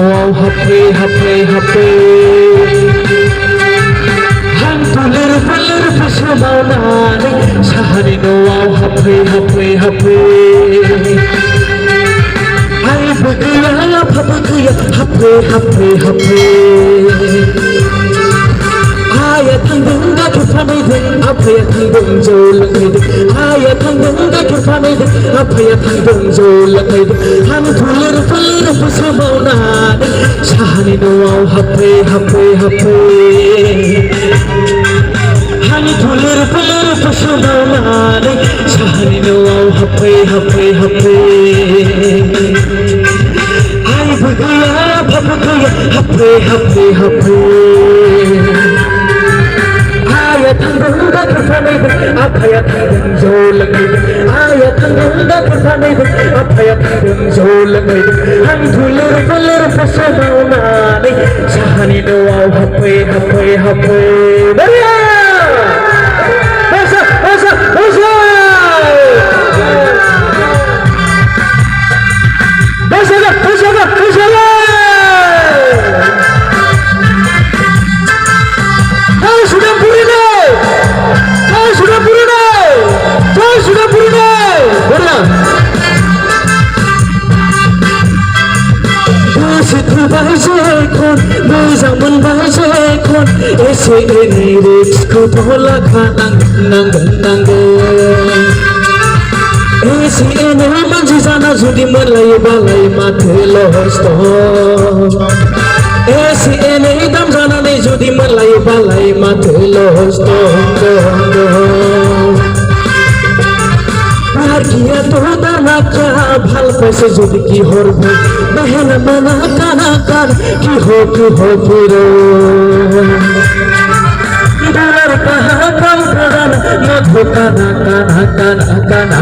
न'आव हाबफै हाबफै हाबफै हान्थु लोरफो लोरफो सोमावनानै साहानि न'आव हाबफै हाबफै हाबफै आइबो गैया आफाबो गैया हाबफै हाबफै हाबफै आइया थांदों गाइखेर फानहैदों आफाया थांदों जौ लोंहैदों आइया थांदों गाइखेर फानहैदों आफाया थांदों जौ लोंहैदों हान्थु लोरफो लोरफो सोमावनानै साहानि न'आव हाबफै हाबफै हाबफै हान्थु लोरफो लोरफो सोमावनानै साहानि न'आव हाबफै हाबफै हाबफै आइबो गैया आफाबो गैया हाबफै हाबफै हाबफै आइया थांदों गाइखेर फानहैदों आफाया थांदों जौ लोंहैदों आइया थांदों गाइखेर फानहैदों आफाया थांदों जौ लोंहैदों हान्थु लोरफो लोरफो सोमावनानै साहानि न'आव हाबफै हाबफै हाबफै मोजां मोनबाय जेखन एसे एनै रिक्सखौथ' लाखानांगोन एसे एनै मानसि जाना जुदि मोनलायोबालाय माथो लस दं एसे एनै दाम जानानै जुदि मोनलायोबालाय माथो लस दं আর কি এত দানাকা ভাল পাইছে যদি কি হরবে মেহনা মানা কানা কান কি হো ফিরো দূরের কাহা কাম কান মধু কানা কানা কানা কানা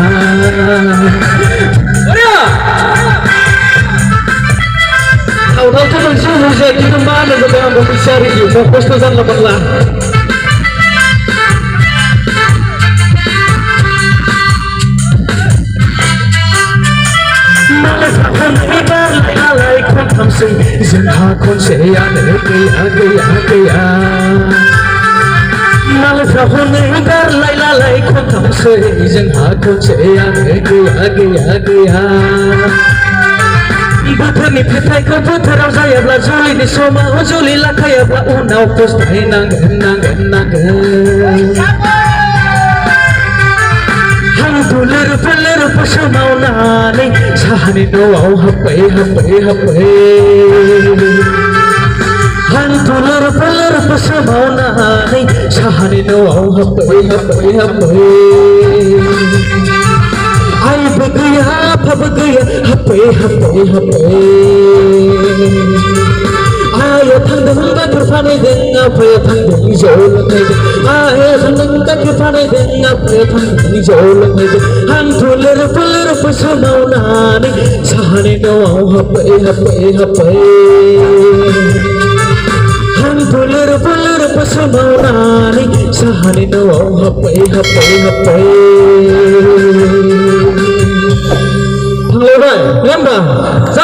Tahu-tahu tuh suruh saya di mana gue bilang gue cari di fokus tuh jangan lepas Jangan kon saya gaya malas aku negar lay kon tam se jangan kon saya gaya Bathani petai ko putharau jayabla juli ni soma juli lakhayabla unau postai nangan हान्थु लोरफो लोरफो सोमावनानै साहानि न'आव हाबफै हाबफै हाबफै हान्थु लोरफो लोरफो सोमावनानै साहानि न'आव हाबफै हाबफै हाबफै आइबो गैया आफाबो गैया हाबफै हाबफै हाबफै आइया थांदों गाइखेर फानहैदों आफाया थांदों जौ लोंहैदों आइया थांदों गाइखेर फानहैदों आफाया थांदों जौ लोंहैदों हान्थु लोरफो लोरफो सोमावनानै साहानि न'आव हाबफै हाबफै हाबफै हान्थु लोरफो लोरफो सोमावनानै साहानि न'आव हाबफै हाबफै हाबफै थांलायबाय नङा होमबा